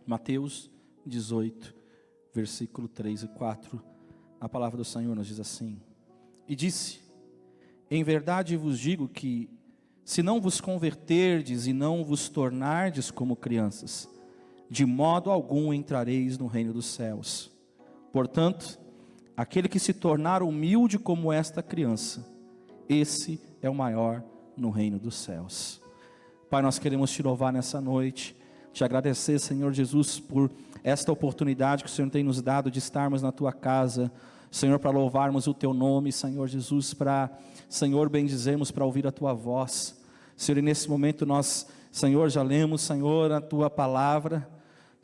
Mateus 18, versículo 3 e 4, a palavra do Senhor nos diz assim: E disse: Em verdade vos digo que, se não vos converterdes e não vos tornardes como crianças, de modo algum entrareis no reino dos céus. Portanto, aquele que se tornar humilde como esta criança, esse é o maior no reino dos céus. Pai, nós queremos te louvar nessa noite, te agradecer, Senhor Jesus, por esta oportunidade que o Senhor tem nos dado de estarmos na tua casa, Senhor, para louvarmos o teu nome, Senhor Jesus, para, Senhor, bendizermos, para ouvir a tua voz. Senhor, e nesse momento nós, Senhor, já lemos, Senhor, a tua palavra.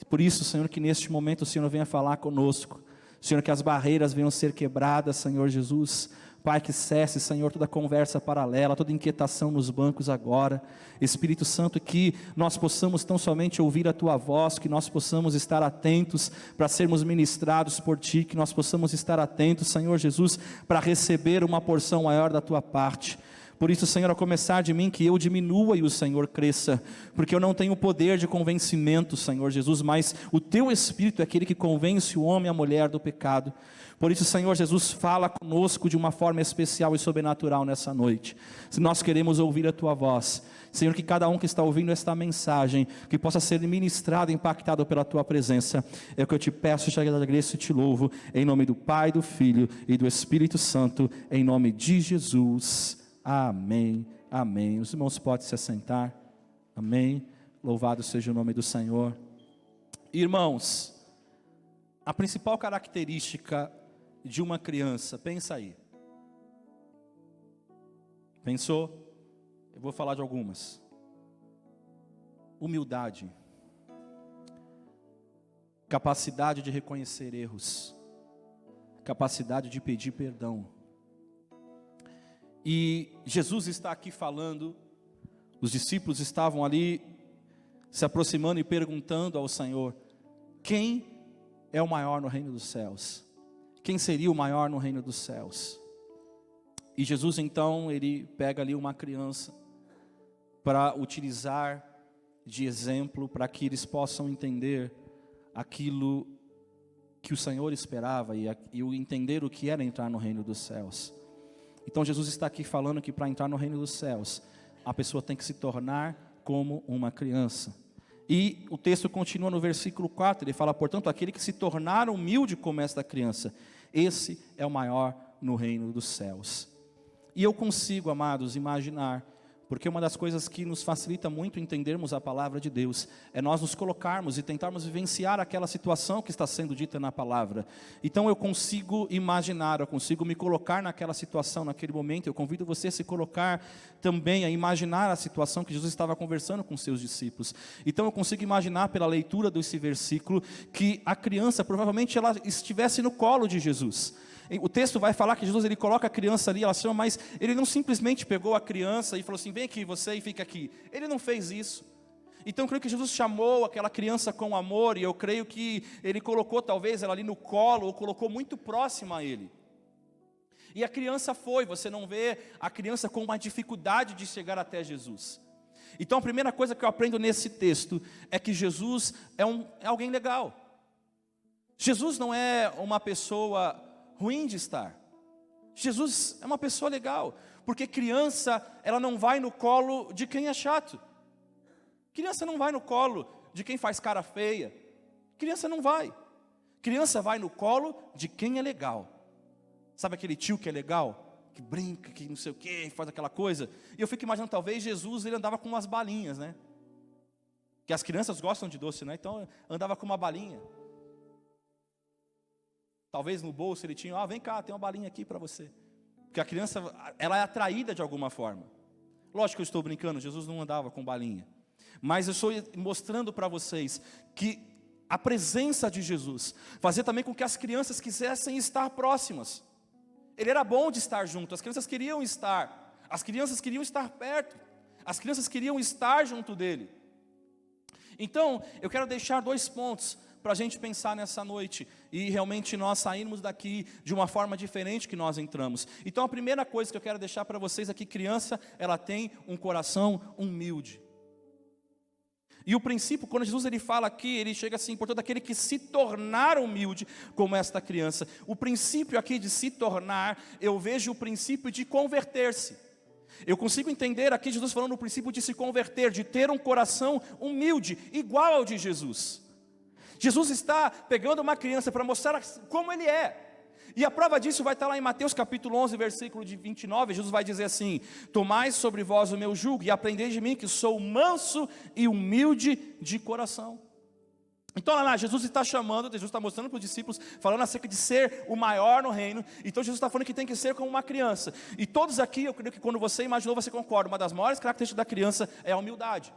Por isso, Senhor, que neste momento o Senhor venha falar conosco. Senhor, que as barreiras venham ser quebradas, Senhor Jesus. Pai, que cesse, Senhor, toda conversa paralela, toda inquietação nos bancos agora. Espírito Santo, que nós possamos tão somente ouvir a Tua voz, que nós possamos estar atentos para sermos ministrados por Ti, que nós possamos estar atentos, Senhor Jesus, para receber uma porção maior da Tua parte. Por isso, Senhor, a começar de mim, que eu diminua e o Senhor cresça, porque eu não tenho poder de convencimento, Senhor Jesus, mas o Teu Espírito é aquele que convence o homem e a mulher do pecado. Por isso, Senhor Jesus, fala conosco de uma forma especial e sobrenatural nessa noite. Se nós queremos ouvir a Tua voz, Senhor, que cada um que está ouvindo esta mensagem, que possa ser ministrado, impactado pela Tua presença, é o que eu te peço, te agradeço e te louvo, em nome do Pai, do Filho e do Espírito Santo, em nome de Jesus. Amém, amém. Os irmãos podem se assentar. Amém. Louvado seja o nome do Senhor. Irmãos, a principal característica de uma criança, pensa aí. Pensou? Eu vou falar de algumas. Humildade. Capacidade de reconhecer erros. Capacidade de pedir perdão. E Jesus está aqui falando, os discípulos estavam ali se aproximando e perguntando ao Senhor: quem é o maior no reino dos céus? Quem seria o maior no reino dos céus? E Jesus então, ele pega ali uma criança para utilizar de exemplo, para que eles possam entender aquilo que o Senhor esperava e entender o que era entrar no reino dos céus. Então Jesus está aqui falando que para entrar no reino dos céus, a pessoa tem que se tornar como uma criança. E o texto continua no versículo 4, ele fala: portanto, aquele que se tornar humilde como esta criança, esse é o maior no reino dos céus. E eu consigo, amados, imaginar, porque uma das coisas que nos facilita muito entendermos a palavra de Deus é nós nos colocarmos e tentarmos vivenciar aquela situação que está sendo dita na palavra. Então eu consigo imaginar, eu consigo me colocar naquela situação, naquele momento. Eu convido você a se colocar também, a imaginar a situação que Jesus estava conversando com seus discípulos. Então eu consigo imaginar pela leitura desse versículo que a criança provavelmente ela estivesse no colo de Jesus. O texto vai falar que Jesus, ele coloca a criança ali, ela chama, mas ele não simplesmente pegou a criança e falou assim: vem aqui você e fica aqui. Ele não fez isso. Então eu creio que Jesus chamou aquela criança com amor, e eu creio que ele colocou talvez ela ali no colo, ou colocou muito próxima a ele. E a criança foi, você não vê a criança com uma dificuldade de chegar até Jesus. Então a primeira coisa que eu aprendo nesse texto é que Jesus é alguém legal. Jesus não é uma pessoa ruim de estar. Jesus é uma pessoa legal, porque criança, ela não vai no colo de quem é chato. Criança não vai no colo de quem faz cara feia. Criança não vai. Criança vai no colo de quem é legal. Sabe aquele tio que é legal? Que brinca, que não sei o que, faz aquela coisa. E eu fico imaginando, talvez Jesus, ele andava com umas balinhas, né? Que as crianças gostam de doce, né? Então andava com uma balinha. Talvez no bolso ele tinha: vem cá, tem uma balinha aqui para você. Porque a criança, ela é atraída de alguma forma. Lógico que eu estou brincando, Jesus não andava com balinha. Mas eu estou mostrando para vocês que a presença de Jesus fazia também com que as crianças quisessem estar próximas. Ele era bom de estar junto, as crianças queriam estar. As crianças queriam estar perto. As crianças queriam estar junto dele. Então, eu quero deixar 2 pontos para a gente pensar nessa noite, e realmente nós sairmos daqui de uma forma diferente que nós entramos. Então a primeira coisa que eu quero deixar para vocês é que criança, ela tem um coração humilde. E o princípio, quando Jesus ele fala aqui, ele chega assim, portanto, aquele que se tornar humilde como esta criança. O princípio aqui de se tornar, eu vejo o princípio de converter-se. Eu consigo entender aqui Jesus falando o princípio de se converter, de ter um coração humilde, igual ao de Jesus. Jesus está pegando uma criança para mostrar como ele é. E a prova disso vai estar lá em Mateus capítulo 11, versículo de 29, Jesus vai dizer assim: tomai sobre vós o meu jugo e aprendei de mim que sou manso e humilde de coração. Então lá Jesus está chamando, Jesus está mostrando para os discípulos, falando acerca de ser o maior no reino. Então Jesus está falando que tem que ser como uma criança. E todos aqui, eu creio que quando você imaginou, você concorda, uma das maiores características da criança é a humildade.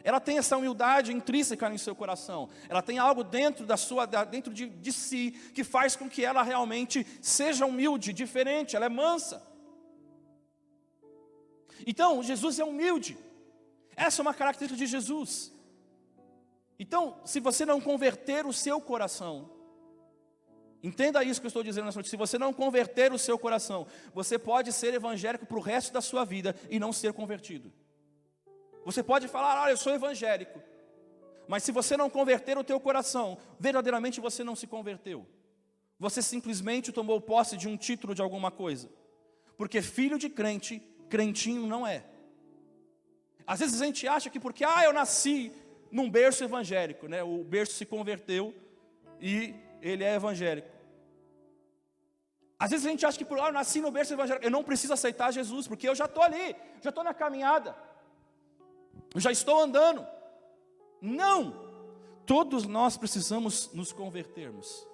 Ela tem essa humildade intrínseca no seu coração. Ela tem algo dentro dentro de si, que faz com que ela realmente seja humilde, diferente, ela é mansa. Então, Jesus é humilde. Essa é uma característica de Jesus. Então, se você não converter o seu coração, entenda isso que eu estou dizendo nessa noite, se você não converter o seu coração, você pode ser evangélico para o resto da sua vida e não ser convertido. Você pode falar, eu sou evangélico, mas se você não converter o teu coração, verdadeiramente você não se converteu. Você simplesmente tomou posse de um título de alguma coisa. Porque filho de crente, crentinho não é. Às vezes a gente acha que porque, eu nasci num berço evangélico, né? O berço se converteu e ele é evangélico. Às vezes a gente acha que eu nasci no berço evangélico, eu não preciso aceitar Jesus, porque eu já estou ali, já estou na caminhada. Eu já estou andando. Não! Todos nós precisamos nos convertermos.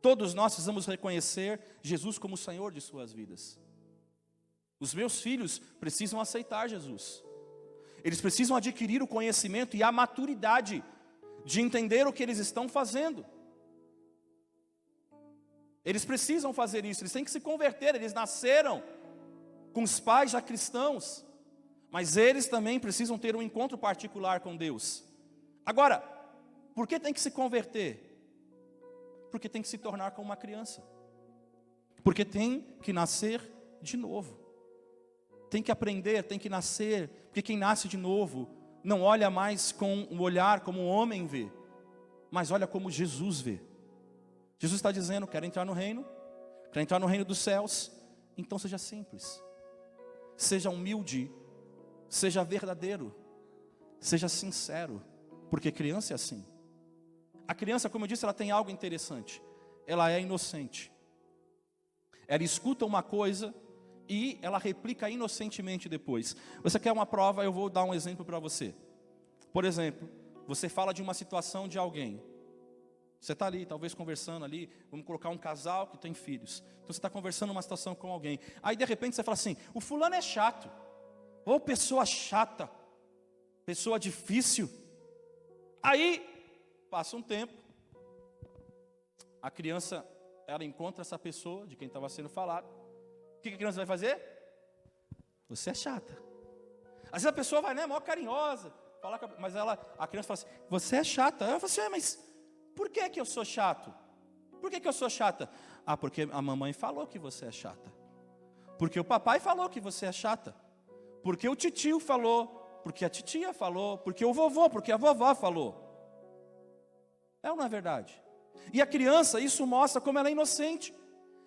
Todos nós precisamos reconhecer Jesus como o Senhor de suas vidas. Os meus filhos precisam aceitar Jesus. Eles precisam adquirir o conhecimento e a maturidade de entender o que eles estão fazendo. Eles precisam fazer isso, eles têm que se converter, eles nasceram com os pais já cristãos. Mas eles também precisam ter um encontro particular com Deus. Agora, por que tem que se converter? Porque tem que se tornar como uma criança. Porque tem que nascer de novo. Tem que aprender, tem que nascer. Porque quem nasce de novo não olha mais com um olhar como um homem vê, mas olha como Jesus vê. Jesus está dizendo, quer entrar no reino dos céus, então seja simples. Seja humilde. Seja verdadeiro, seja sincero, porque criança é assim. A criança, como eu disse, ela tem algo interessante. Ela é inocente. Ela escuta uma coisa e ela replica inocentemente depois. Você quer uma prova? Eu vou dar um exemplo para você. Por exemplo, você fala de uma situação de alguém. Você está ali, talvez conversando ali, vamos colocar um casal que tem filhos. Então você está conversando uma situação com alguém. Aí de repente você fala assim, o fulano é chato. Ou pessoa chata, pessoa difícil. Aí, passa um tempo, a criança, ela encontra essa pessoa, de quem estava sendo falado. O que a criança vai fazer? Você é chata. Às vezes a pessoa vai, mó carinhosa, mas a criança fala assim, você é chata. Ela fala assim, mas por que eu sou chato? Por que eu sou chata? Porque a mamãe falou que você é chata. Porque o papai falou que você é chata. Porque o titio falou, porque a titia falou, porque o vovô, porque a vovó falou. É ou não é verdade? E a criança, isso mostra como ela é inocente.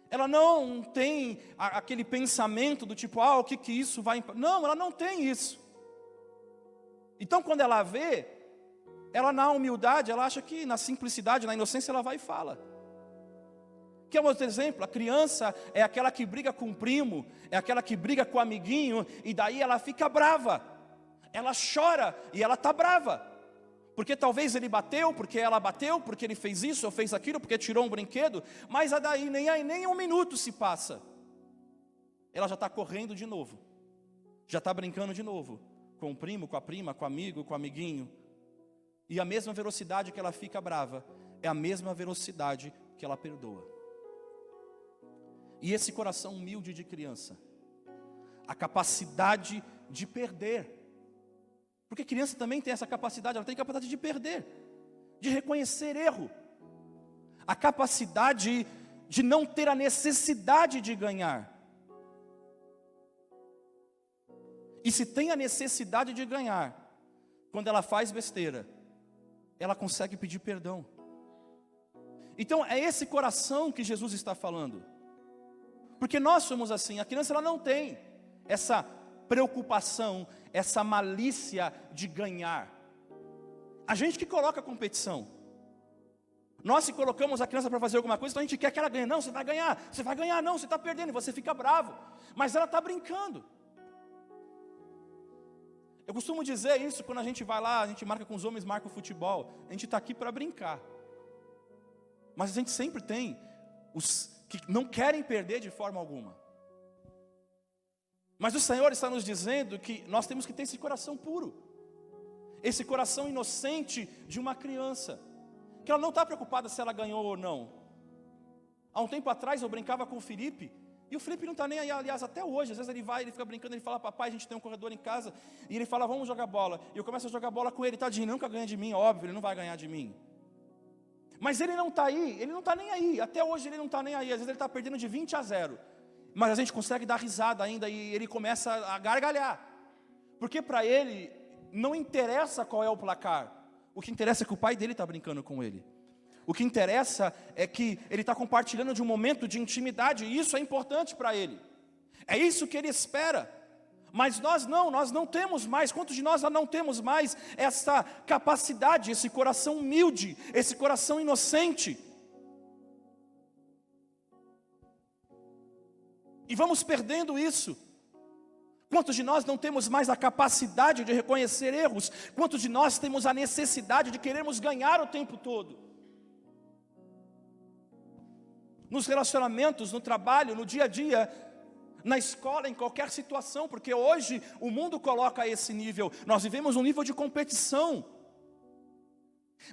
Ela não tem aquele pensamento do tipo, o que isso vai... Não, ela não tem isso. Então quando ela vê, ela na humildade, ela acha que na simplicidade, na inocência, ela vai e fala. Quer um outro exemplo? A criança é aquela que briga com o primo, é aquela que briga com o amiguinho, e daí ela fica brava, ela chora e ela está brava, porque talvez ele bateu, porque ela bateu, porque ele fez isso ou fez aquilo, porque tirou um brinquedo, mas daí nem um minuto se passa, ela já está correndo de novo, já está brincando de novo, com o primo, com a prima, com o amigo, com o amiguinho, e a mesma velocidade que ela fica brava, é a mesma velocidade que ela perdoa. E esse coração humilde de criança, a capacidade de perder, porque criança também tem essa capacidade, ela tem capacidade de perder, de reconhecer erro, a capacidade de não ter a necessidade de ganhar. E se tem a necessidade de ganhar, quando ela faz besteira, ela consegue pedir perdão. Então é esse coração que Jesus está falando. Porque nós somos assim, a criança ela não tem essa preocupação, essa malícia de ganhar. A gente que coloca a competição. Nós se colocamos a criança para fazer alguma coisa, então a gente quer que ela ganhe. Não, você vai ganhar, não, você está perdendo, e você fica bravo. Mas ela está brincando. Eu costumo dizer isso quando a gente vai lá, a gente marca com os homens, marca o futebol. A gente está aqui para brincar. Mas a gente sempre tem os que não querem perder de forma alguma. Mas o Senhor está nos dizendo que nós temos que ter esse coração puro. Esse coração inocente de uma criança. Que ela não está preocupada se ela ganhou ou não. Há um tempo atrás eu brincava com o Felipe. E o Felipe não está nem aí, aliás, até hoje. Às vezes ele vai, ele fica brincando, ele fala: papai, a gente tem um corredor em casa. E ele fala: vamos jogar bola. E eu começo a jogar bola com ele. Tadinho, nunca ganha de mim, óbvio, ele não vai ganhar de mim. Mas ele não está aí, ele não está nem aí. Até hoje ele não está nem aí. Às vezes ele está perdendo de 20-0. Mas a gente consegue dar risada ainda e ele começa a gargalhar. Porque para ele não interessa qual é o placar. O que interessa é que o pai dele está brincando com ele. O que interessa é que ele está compartilhando de um momento de intimidade. E isso é importante para ele. É isso que ele espera. Mas nós não temos mais. Quantos de nós não temos mais essa capacidade, esse coração humilde, esse coração inocente? E vamos perdendo isso. Quantos de nós não temos mais a capacidade de reconhecer erros? Quantos de nós temos a necessidade de querermos ganhar o tempo todo? Nos relacionamentos, no trabalho, no dia a dia, na escola, em qualquer situação, porque hoje o mundo coloca esse nível. Nós vivemos um nível de competição.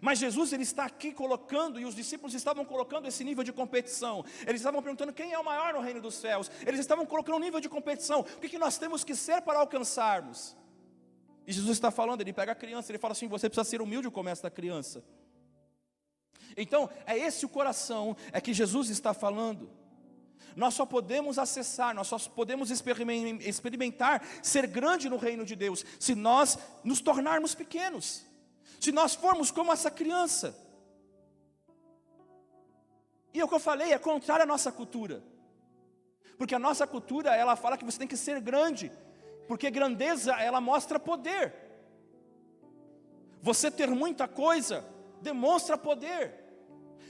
Mas Jesus ele está aqui colocando, e os discípulos estavam colocando esse nível de competição. Eles estavam perguntando quem é o maior no reino dos céus. Eles estavam colocando um nível de competição. O que nós temos que ser para alcançarmos? E Jesus está falando, ele pega a criança, ele fala assim: você precisa ser humilde como esta criança. Então é esse o coração, é que Jesus está falando. Nós só podemos acessar, nós só podemos experimentar ser grande no reino de Deus se nós nos tornarmos pequenos. Se nós formos como essa criança. E o que eu falei é contrário à nossa cultura. Porque a nossa cultura, ela fala que você tem que ser grande. Porque grandeza, ela mostra poder. Você ter muita coisa, demonstra poder.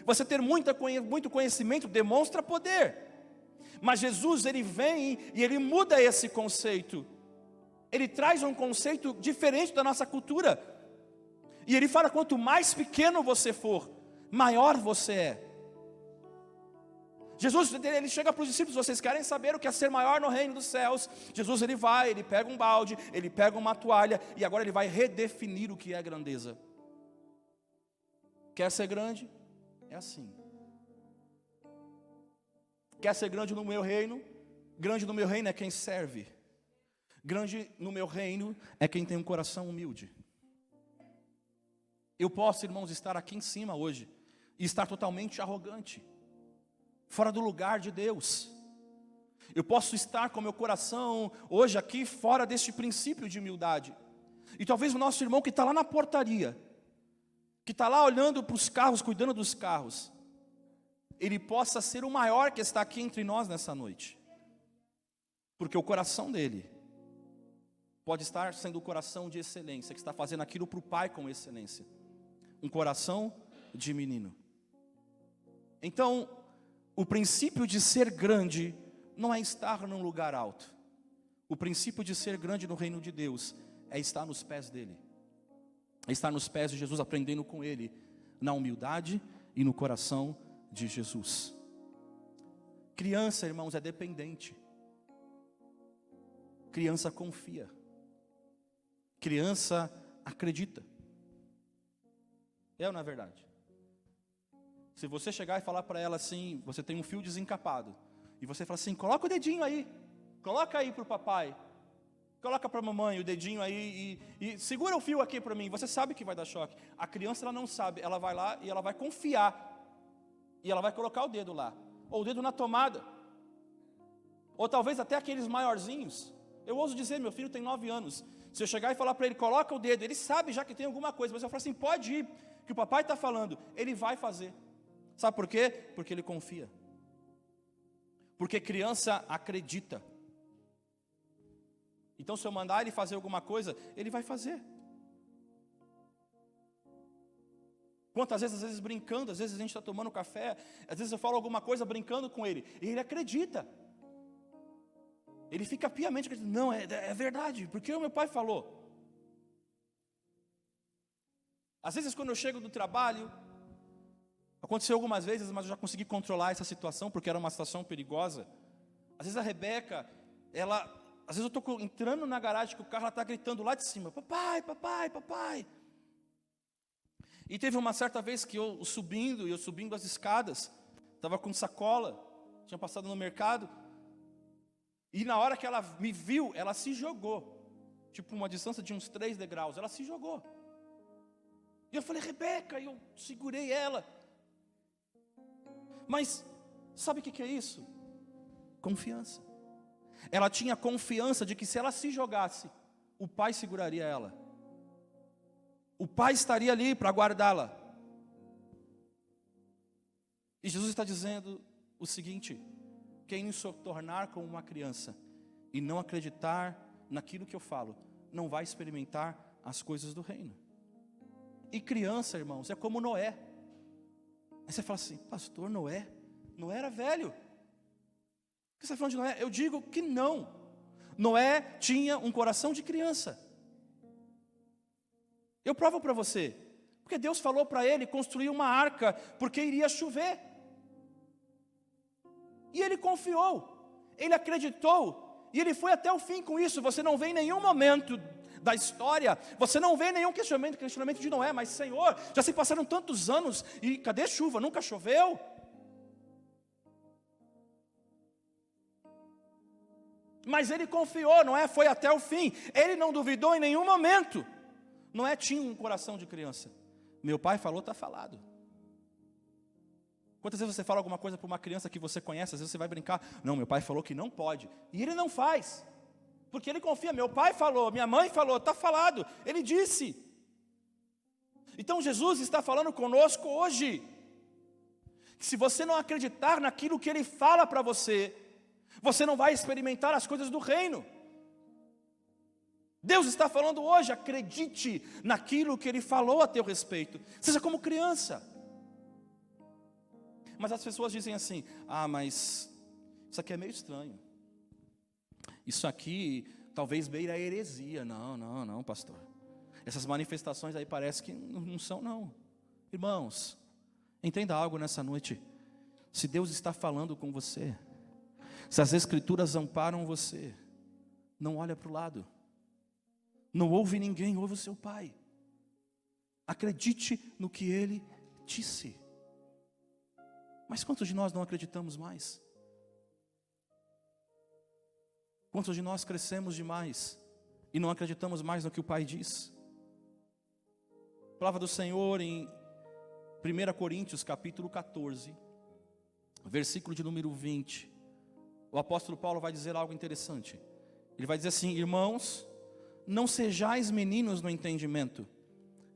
Você ter muito conhecimento, demonstra poder. Mas Jesus, ele vem e ele muda esse conceito. Ele traz um conceito diferente da nossa cultura. E ele fala: quanto mais pequeno você for, maior você é. Jesus, ele chega para os discípulos: vocês querem saber o que é ser maior no reino dos céus? Jesus, ele vai, ele pega um balde, ele pega uma toalha, e agora ele vai redefinir o que é grandeza. Quer ser grande? É assim. Quer ser grande no meu reino? Grande no meu reino é quem serve. Grande no meu reino é quem tem um coração humilde. Eu posso, irmãos, estar aqui em cima hoje e estar totalmente arrogante, fora do lugar de Deus. Eu posso estar com meu coração hoje aqui fora deste princípio de humildade. E talvez o nosso irmão que está lá na portaria, que está lá olhando para os carros, cuidando dos carros, ele possa ser o maior que está aqui entre nós nessa noite. Porque o coração dele pode estar sendo o coração de excelência, que está fazendo aquilo para o Pai com excelência. Um coração de menino. Então, o princípio de ser grande não é estar num lugar alto. O princípio de ser grande no reino de Deus é estar nos pés dele. É estar nos pés de Jesus, aprendendo com ele, na humildade e no coração de Jesus. Criança, irmãos, é dependente. Criança confia. Criança acredita. É ou não é verdade? Se você chegar e falar para ela assim, você tem um fio desencapado, e você fala assim: coloca o dedinho aí, coloca aí para o papai, coloca para a mamãe o dedinho aí e segura o fio aqui para mim, você sabe que vai dar choque. A criança, ela não sabe, ela vai lá e ela vai confiar, e ela vai colocar o dedo lá, ou o dedo na tomada, ou talvez até aqueles maiorzinhos, Eu ouso dizer, meu filho tem 9 anos. Se eu chegar e falar para ele, coloca o dedo, ele sabe já que tem alguma coisa, mas eu falo assim, pode ir, que o papai está falando, ele vai fazer. Sabe por quê? Porque ele confia. Porque criança acredita. Então se eu mandar ele fazer alguma coisa, ele vai fazer. Quantas vezes, às vezes brincando, às vezes a gente está tomando café, às vezes eu falo alguma coisa brincando com ele, e ele acredita. Ele fica piamente acreditando, não, é verdade, porque o meu pai falou. Às vezes quando eu chego do trabalho, aconteceu algumas vezes, mas eu já consegui controlar essa situação, porque era uma situação perigosa. Às vezes a Rebeca, às vezes eu estou entrando na garagem com o carro, ela está gritando lá de cima, papai, papai, papai. E teve uma certa vez que eu subindo as escadas, estava com sacola, tinha passado no mercado, e na hora que ela me viu, ela se jogou, tipo uma distância de uns 3 degraus, ela se jogou. E eu falei, Rebeca, eu segurei ela. Mas, sabe o que é isso? Confiança. Ela tinha confiança de que se ela se jogasse, o pai seguraria ela. O pai estaria ali para guardá-la. E Jesus está dizendo o seguinte: quem se tornar como uma criança e não acreditar naquilo que eu falo, não vai experimentar as coisas do reino. E criança, irmãos, é como Noé. Aí você fala assim, pastor, Noé era velho. Por que você está falando de Noé? Eu digo que não. Noé tinha um coração de criança. Eu provo para você, porque Deus falou para ele construir uma arca, porque iria chover. E ele confiou, ele acreditou, e ele foi até o fim com isso. Você não vê em nenhum momento da história, você não vê nenhum questionamento de Noé, mas Senhor, já se passaram tantos anos, e cadê chuva? Nunca choveu? Mas ele confiou, Noé foi até o fim, ele não duvidou em nenhum momento. Noé tinha um coração de criança. Meu pai falou, está falado. Quantas vezes você fala alguma coisa para uma criança que você conhece, às vezes você vai brincar, não, meu pai falou que não pode, e ele não faz, porque ele confia, meu pai falou, minha mãe falou, está falado, ele disse. Então Jesus está falando conosco hoje, que se você não acreditar naquilo que ele fala para você, você não vai experimentar as coisas do reino. Deus está falando hoje, acredite naquilo que ele falou a teu respeito, seja como criança. Mas as pessoas dizem assim, mas isso aqui é meio estranho, isso aqui talvez beira a heresia. Não, pastor, essas manifestações aí parece que não são não. Irmãos, entenda algo nessa noite, se Deus está falando com você, se as escrituras amparam você, não olha para o lado, não ouve ninguém, ouve o seu pai, acredite no que ele disse. Mas quantos de nós não acreditamos mais? Quantos de nós crescemos demais e não acreditamos mais no que o pai diz? A palavra do Senhor em 1 Coríntios capítulo 14, versículo de número 20, o apóstolo Paulo vai dizer algo interessante. Ele vai dizer assim, irmãos, não sejais meninos no entendimento,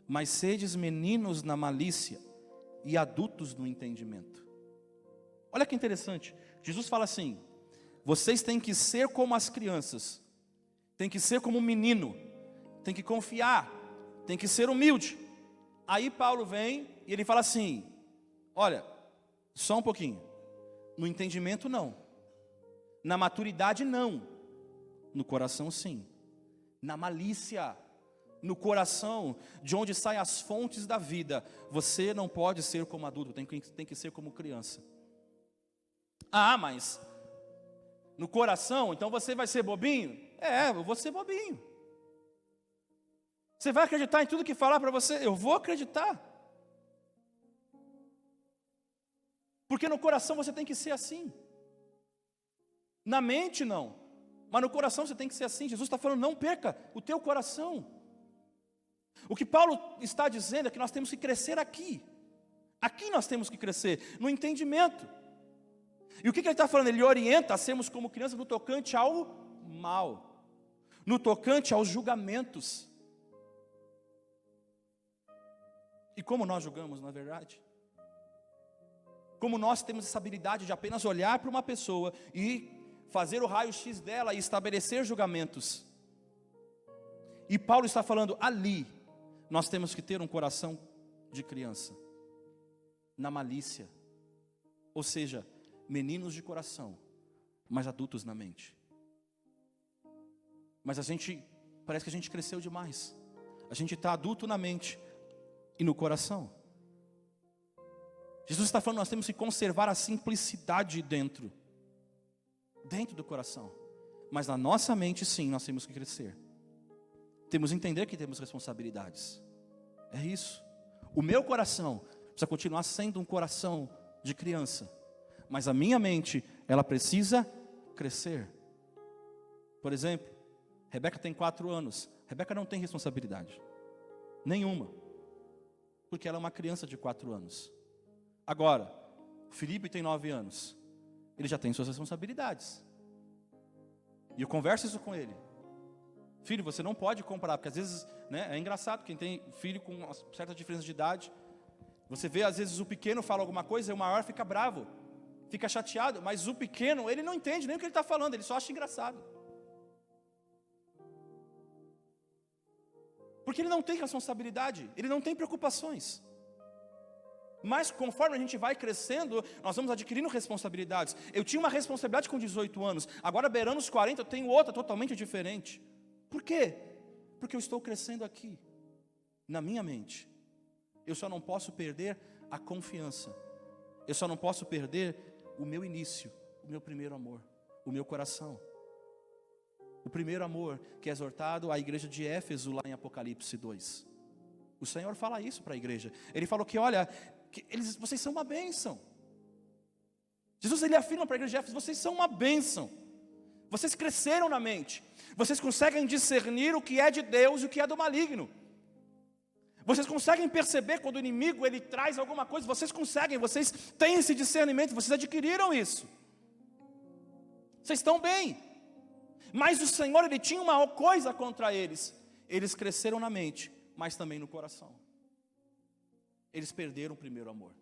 mas sedes meninos na malícia e adultos no entendimento. Olha que interessante, Jesus fala assim, vocês têm que ser como as crianças, têm que ser como um menino, têm que confiar, têm que ser humilde. Aí Paulo vem e ele fala assim, olha, só um pouquinho, no entendimento não, na maturidade não, no coração sim, na malícia, no coração, de onde saem as fontes da vida, você não pode ser como adulto, tem que ser como criança. Mas no coração, então você vai ser bobinho? Eu vou ser bobinho. Você vai acreditar em tudo que falar para você? Eu vou acreditar. Porque no coração você tem que ser assim. Na mente não, mas no coração você tem que ser assim. Jesus está falando, não perca o teu coração. O que Paulo está dizendo é que nós temos que crescer aqui. Aqui nós temos que crescer, no entendimento. E o que ele está falando? Ele orienta a sermos como crianças no tocante ao mal. no tocante aos julgamentos. E como nós julgamos, na verdade? Como nós temos essa habilidade de apenas olhar para uma pessoa e fazer o raio-x dela e estabelecer julgamentos. E Paulo está falando ali, nós temos que ter um coração de criança, na malícia. Ou seja, meninos de coração, mas adultos na mente. Mas parece que a gente cresceu demais. A gente está adulto na mente e no coração. Jesus está falando, nós temos que conservar a simplicidade dentro do coração. Mas na nossa mente, sim, nós temos que crescer. Temos que entender que temos responsabilidades. É isso. O meu coração precisa continuar sendo um coração de criança. Mas a minha mente, ela precisa crescer. Por exemplo, Rebeca tem 4 anos. Rebeca não tem responsabilidade nenhuma, porque ela é uma criança de 4 anos. Agora, Felipe tem 9 anos. Ele já tem suas responsabilidades. E eu converso isso com ele. Filho, você não pode comparar, porque às vezes, é engraçado, quem tem filho com uma certa diferença de idade, você vê às vezes o pequeno fala alguma coisa e o maior fica bravo, fica chateado, mas o pequeno, ele não entende nem o que ele está falando, ele só acha engraçado. Porque ele não tem responsabilidade, ele não tem preocupações. Mas conforme a gente vai crescendo, nós vamos adquirindo responsabilidades. Eu tinha uma responsabilidade com 18 anos, agora beirando os 40 eu tenho outra totalmente diferente. Por quê? Porque eu estou crescendo aqui, na minha mente. Eu só não posso perder a confiança. Eu só não posso perder o meu início, o meu primeiro amor, o meu coração. O primeiro amor que é exortado à igreja de Éfeso lá em Apocalipse 2. O Senhor fala isso para a igreja. Ele falou que, olha, vocês são uma bênção. Jesus, ele afirma para a igreja de Éfeso, vocês são uma bênção. Vocês cresceram na mente. Vocês conseguem discernir o que é de Deus e o que é do maligno. Vocês conseguem perceber quando o inimigo ele traz alguma coisa. Vocês conseguem, vocês têm esse discernimento. Vocês adquiriram isso. Vocês estão bem. Mas o Senhor, ele tinha uma coisa contra eles. Eles cresceram na mente, mas também no coração. Eles perderam o primeiro amor.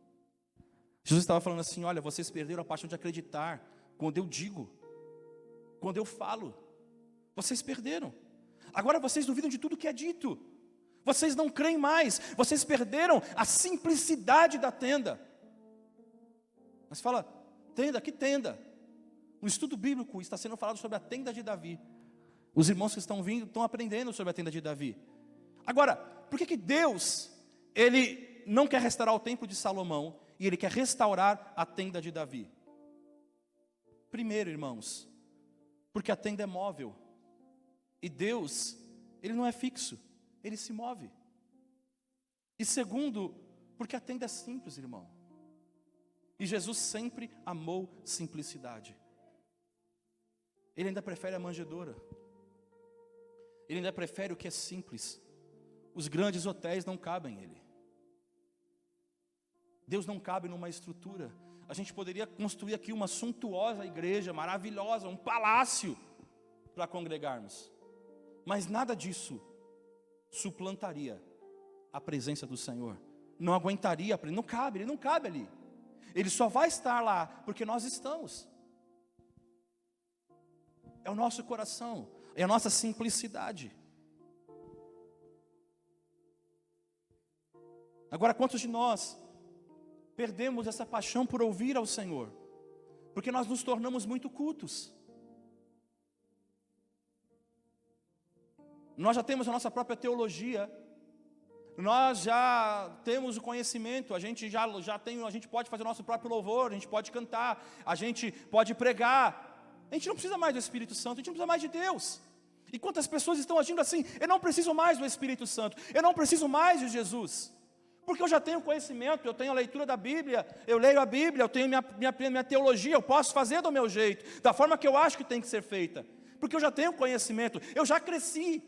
Jesus estava falando assim, olha, vocês perderam a paixão de acreditar quando eu digo, quando eu falo. Vocês perderam. Agora vocês duvidam de tudo que é dito. Vocês não creem mais. Vocês perderam a simplicidade da tenda. Mas fala, tenda, que tenda? No estudo bíblico está sendo falado sobre a tenda de Davi. Os irmãos que estão vindo estão aprendendo sobre a tenda de Davi. Agora, por que Deus, ele não quer restaurar o templo de Salomão e ele quer restaurar a tenda de Davi? Primeiro, irmãos, porque a tenda é móvel. E Deus, ele não é fixo, ele se move. E segundo, porque a tenda é simples, irmão. E Jesus sempre amou simplicidade. Ele ainda prefere a manjedoura. Ele ainda prefere o que é simples. Os grandes hotéis não cabem nele. Deus não cabe numa estrutura. A gente poderia construir aqui uma suntuosa igreja, maravilhosa, um palácio para congregarmos. Mas nada disso suplantaria a presença do Senhor. Não aguentaria, não cabe, ele não cabe ali. Ele só vai estar lá porque nós estamos. É o nosso coração, é a nossa simplicidade. Agora, quantos de nós perdemos essa paixão por ouvir ao Senhor? Porque nós nos tornamos muito cultos. Nós já temos a nossa própria teologia. Nós já temos o conhecimento, a gente pode fazer o nosso próprio louvor, a gente pode cantar, a gente pode pregar. A gente não precisa mais do Espírito Santo, a gente não precisa mais de Deus. E quantas pessoas estão agindo assim? Eu não preciso mais do Espírito Santo, eu não preciso mais de Jesus. Porque eu já tenho conhecimento, eu tenho a leitura da Bíblia, eu leio a Bíblia, eu tenho minha teologia, eu posso fazer do meu jeito, da forma que eu acho que tem que ser feita. Porque eu já tenho conhecimento, eu já cresci.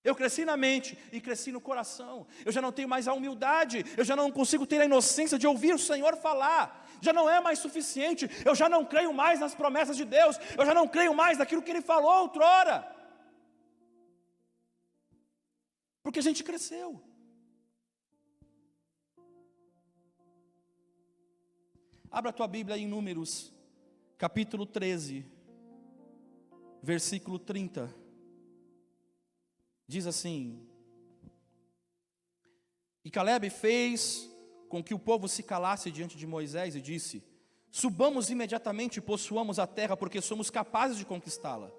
Eu cresci na mente e cresci no coração. Eu já não tenho mais a humildade, eu já não consigo ter a inocência de ouvir o Senhor falar. já não é mais suficiente, eu já não creio mais nas promessas de Deus, eu já não creio mais naquilo que Ele falou outrora, porque a gente cresceu. Abra a tua Bíblia aí em Números, capítulo 13, versículo 30, diz assim: e Caleb fez com que o povo se calasse diante de Moisés e disse: subamos imediatamente e possuamos a terra, porque somos capazes de conquistá-la.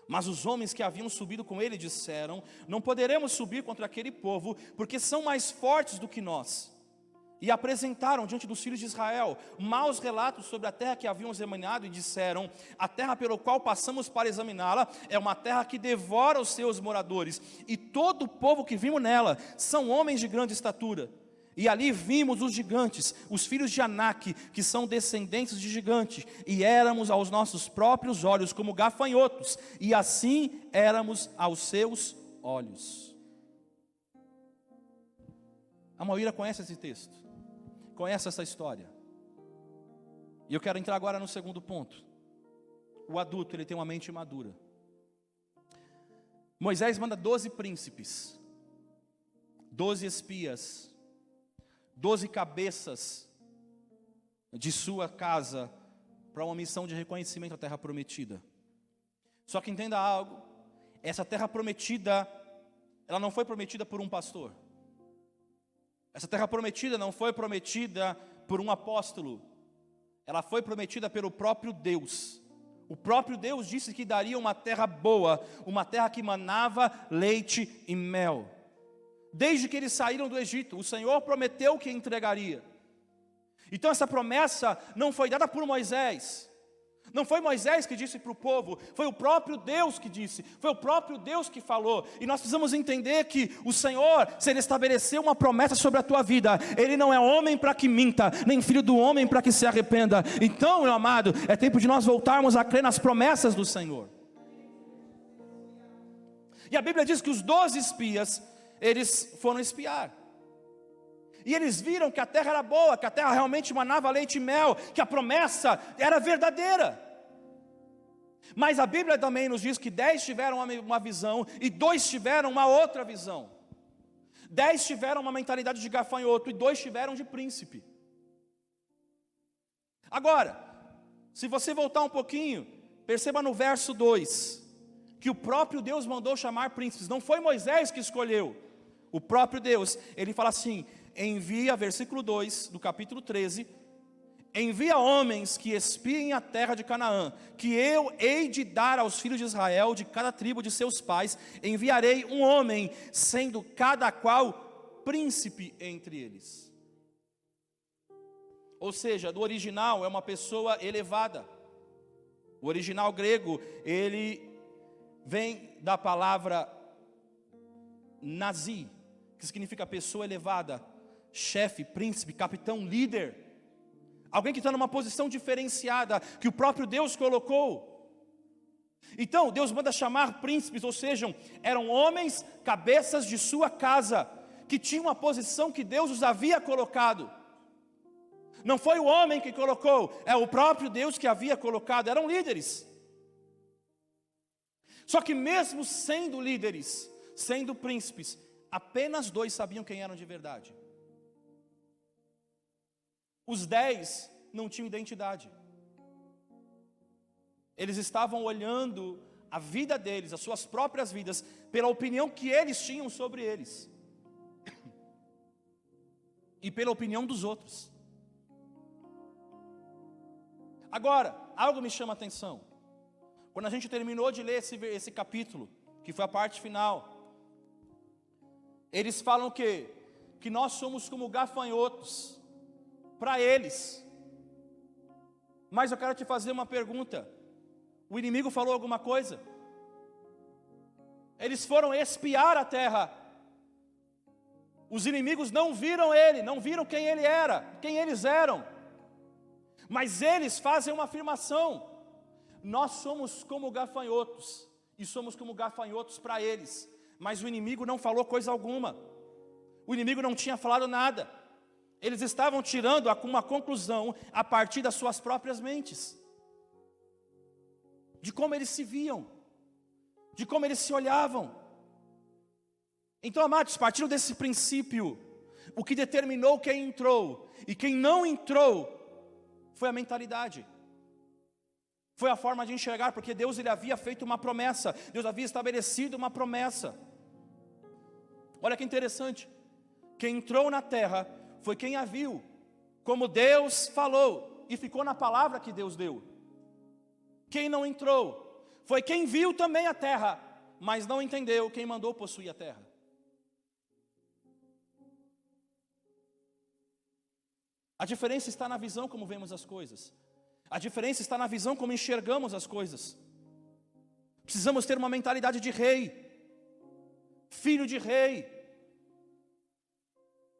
Mas os homens que haviam subido com ele disseram: não poderemos subir contra aquele povo, porque são mais fortes do que nós. E apresentaram diante dos filhos de Israel maus relatos sobre a terra que haviam examinado, e disseram: a terra pelo qual passamos para examiná-la é uma terra que devora os seus moradores, e todo o povo que vimos nela são homens de grande estatura. E ali vimos os gigantes, os filhos de Anak, que são descendentes de gigantes, e éramos aos nossos próprios olhos como gafanhotos, e assim éramos aos seus olhos. A Moira conhece esse texto, conhece essa história. E eu quero entrar agora no segundo ponto. O adulto, ele tem uma mente madura. Moisés manda 12 príncipes, 12 espias, 12 cabeças de sua casa para uma missão de reconhecimento à terra prometida. Só que entenda algo, essa terra prometida, ela não foi prometida por um pastor. Essa terra prometida não foi prometida por um apóstolo. Ela foi prometida pelo próprio Deus. O próprio Deus disse que daria uma terra boa, uma terra que manava leite e mel. Desde que eles saíram do Egito, o Senhor prometeu que entregaria. Então essa promessa não foi dada por Moisés. Não foi Moisés que disse para o povo, foi o próprio Deus que disse, foi o próprio Deus que falou. E nós precisamos entender que o Senhor, se Ele estabeleceu uma promessa sobre a tua vida, Ele não é homem para que minta, nem filho do homem para que se arrependa. Então, meu amado, é tempo de nós voltarmos a crer nas promessas do Senhor. E a Bíblia diz que os 12 espias, eles foram espiar. E eles viram que a terra era boa, que a terra realmente manava leite e mel, que a promessa era verdadeira. Mas a Bíblia também nos diz que 10 tiveram uma visão e 2 tiveram uma outra visão. 10 tiveram uma mentalidade de gafanhoto e 2 tiveram de príncipe. Agora, se você voltar um pouquinho, perceba no verso 2, que o próprio Deus mandou chamar príncipes, não foi Moisés que escolheu. O próprio Deus, Ele fala assim: envia, versículo 2 do capítulo 13, envia homens que espiem a terra de Canaã, que eu hei de dar aos filhos de Israel, de cada tribo de seus pais, enviarei um homem, sendo cada qual príncipe entre eles. Ou seja, do original é uma pessoa elevada. O original grego, ele vem da palavra nazi, que significa pessoa elevada, chefe, príncipe, capitão, líder, alguém que está numa posição diferenciada, que o próprio Deus colocou. Então Deus manda chamar príncipes, ou seja, eram homens, cabeças de sua casa, que tinham uma posição que Deus os havia colocado. Não foi o homem que colocou, é o próprio Deus que havia colocado, eram líderes. Só que mesmo sendo líderes, sendo príncipes, apenas 2 sabiam quem eram de verdade. Os 10 não tinham identidade. Eles estavam olhando a vida deles, as suas próprias vidas, pela opinião que eles tinham sobre eles. E pela opinião dos outros. Agora, algo me chama a atenção. Quando a gente terminou de ler esse capítulo, que foi a parte final, eles falam o quê? Que nós somos como gafanhotos para eles. Mas eu quero te fazer uma pergunta. O inimigo falou alguma coisa? Eles foram espiar a terra. Os inimigos não viram ele, não viram quem ele era, quem eles eram. Mas eles fazem uma afirmação: nós somos como gafanhotos, e somos como gafanhotos para eles. Mas o inimigo não falou coisa alguma. O inimigo não tinha falado nada. Eles estavam tirando uma conclusão a partir das suas próprias mentes, de como eles se viam, de como eles se olhavam. Então, amados, partindo desse princípio, o que determinou quem entrou e quem não entrou foi a mentalidade, foi a forma de enxergar, porque Deus ele havia feito uma promessa, Deus havia estabelecido uma promessa. Olha que interessante, quem entrou na terra foi quem a viu, como Deus falou, e ficou na palavra que Deus deu. Quem não entrou foi quem viu também a terra, mas não entendeu quem mandou possuir a terra. A diferença está na visão como vemos as coisas. A diferença está na visão como enxergamos as coisas. Precisamos ter uma mentalidade de rei, filho de rei,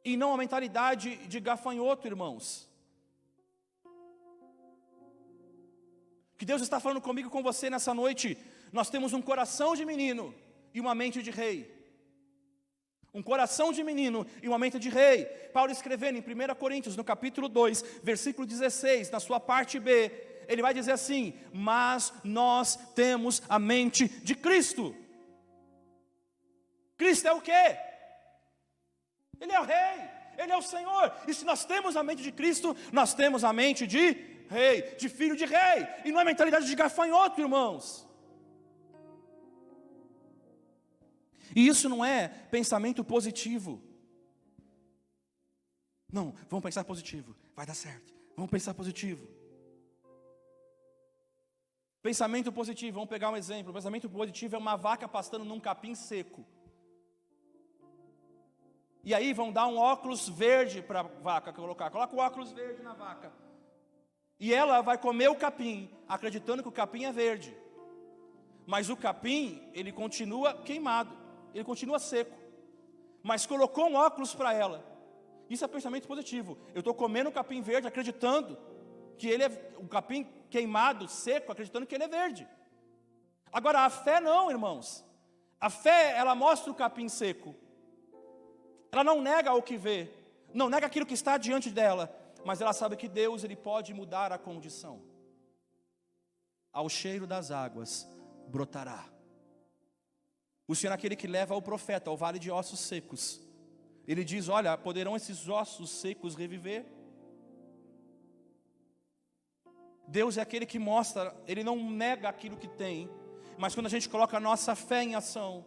e não a mentalidade de gafanhoto, irmãos. O que Deus está falando comigo e com você nessa noite, nós temos um coração de menino e uma mente de rei. Um coração de menino e uma mente de rei. Paulo escrevendo em 1 Coríntios, no capítulo 2, versículo 16, na sua parte B, ele vai dizer assim: mas nós temos a mente de Cristo. Cristo é o quê? Ele é o rei, Ele é o Senhor. E se nós temos a mente de Cristo, nós temos a mente de rei, de filho de rei. E não é mentalidade de gafanhoto, irmãos. E isso não é pensamento positivo. Não, vamos pensar positivo, vai dar certo. Vamos pensar positivo. Pensamento positivo, vamos pegar um exemplo. Pensamento positivo é uma vaca pastando num capim seco. E aí vão dar um óculos verde para a vaca colocar. Coloca o óculos verde na vaca. E ela vai comer o capim, acreditando que o capim é verde. Mas o capim, ele continua queimado, ele continua seco. Mas colocou um óculos para ela. Isso é pensamento positivo. Eu estou comendo o capim verde, acreditando que ele é o capim queimado, seco, acreditando que ele é verde. Agora a fé não, irmãos. A fé, ela mostra o capim seco. Ela não nega o que vê, não nega aquilo que está diante dela, mas ela sabe que Deus ele pode mudar a condição. Ao cheiro das águas brotará. O Senhor é aquele que leva o profeta ao vale de ossos secos. Ele diz: olha, poderão esses ossos secos reviver? Deus é aquele que mostra, Ele não nega aquilo que tem, mas quando a gente coloca a nossa fé em ação,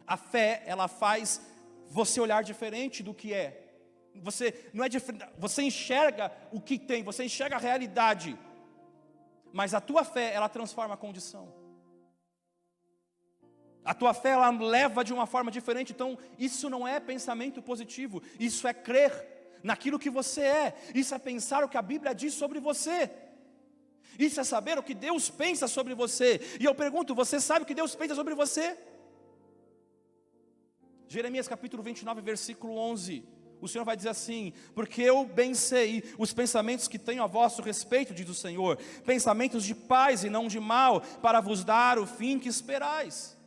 a fé, ela faz você olhar diferente do que é. Você não é diferente, você enxerga o que tem, você enxerga a realidade, mas a tua fé, ela transforma a condição. A tua fé, ela leva de uma forma diferente. Então isso não é pensamento positivo, isso é crer naquilo que você é, isso é pensar o que a Bíblia diz sobre você, isso é saber o que Deus pensa sobre você. E eu pergunto, você sabe o que Deus pensa sobre você? Jeremias capítulo 29, versículo 11, o Senhor vai dizer assim: porque eu bem sei os pensamentos que tenho a vosso respeito, diz o Senhor, pensamentos de paz e não de mal, para vos dar o fim que esperais.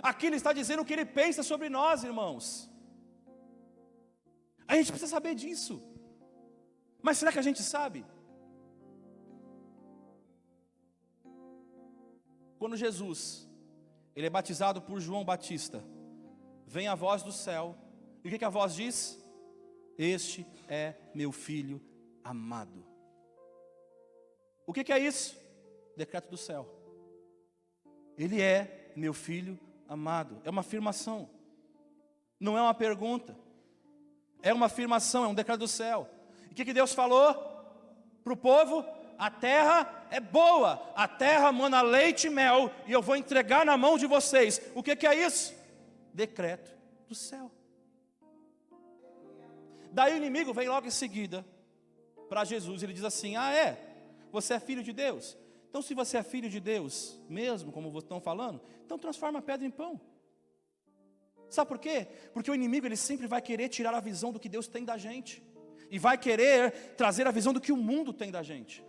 Aqui Ele está dizendo o que Ele pensa sobre nós, irmãos. A gente precisa saber disso. Mas será que a gente sabe? Quando Jesus, Ele é batizado por João Batista, vem a voz do céu, e o que a voz diz? Este é meu filho amado. O que é isso? Decreto do céu. Ele é meu filho amado. É uma afirmação, não é uma pergunta, é uma afirmação, é um decreto do céu. E o que Deus falou para o povo? A terra é boa, a terra mana leite e mel, e eu vou entregar na mão de vocês. O que é isso? Decreto do céu. Daí o inimigo vem logo em seguida para Jesus, ele diz assim: ah você é filho de Deus? Então se você é filho de Deus mesmo, como vocês estão falando, então transforma a pedra em pão. Sabe por quê? Porque o inimigo ele sempre vai querer tirar a visão do que Deus tem da gente, e vai querer trazer a visão do que o mundo tem da gente.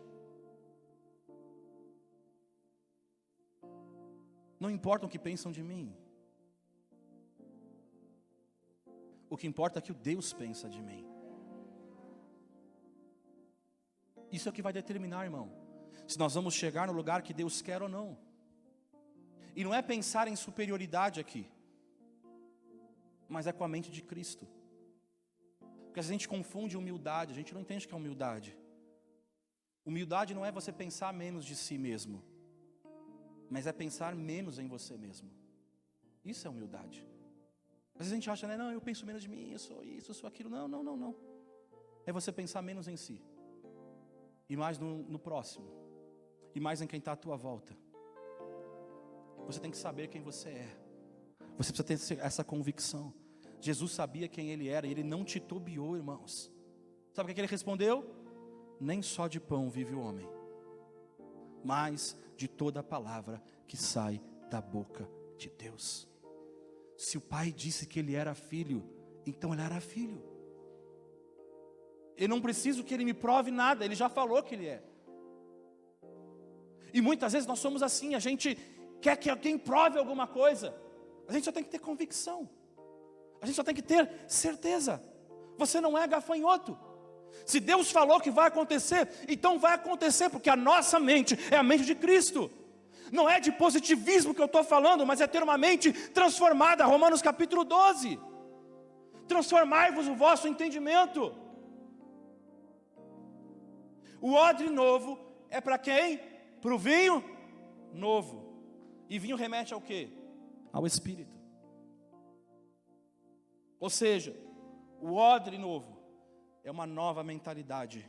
Não importa o que pensam de mim, o que importa é o que Deus pensa de mim. Isso é o que vai determinar, irmão, se nós vamos chegar no lugar que Deus quer ou não. E não é pensar em superioridade aqui, mas é com a mente de Cristo. Porque a gente confunde humildade, a gente não entende o que é humildade. Humildade não é você pensar menos de si mesmo, mas é pensar menos em você mesmo. Isso é humildade. Às vezes a gente acha, né, não, eu penso menos de mim, eu sou isso, eu sou aquilo. Não, não, não, não. É você pensar menos em si, e mais no próximo, e mais em quem está à tua volta. Você tem que saber quem você é. Você precisa ter essa convicção. Jesus sabia quem Ele era, e Ele não titubeou, irmãos. Sabe o que Ele respondeu? Nem só de pão vive o homem, mas de toda a palavra que sai da boca de Deus. Se o Pai disse que Ele era filho, então Ele era filho. Eu não preciso que Ele me prove nada, Ele já falou que Ele é. E muitas vezes nós somos assim, a gente quer que alguém prove alguma coisa. A gente só tem que ter convicção. A gente só tem que ter certeza. Você não é gafanhoto. Se Deus falou que vai acontecer, então vai acontecer, porque a nossa mente é a mente de Cristo. Não é de positivismo que eu estou falando, mas é ter uma mente transformada. Romanos capítulo 12. Transformai-vos o vosso entendimento. O odre novo é para quem? Para o vinho novo. E vinho remete ao quê? Ao Espírito. Ou seja, o odre novo é uma nova mentalidade.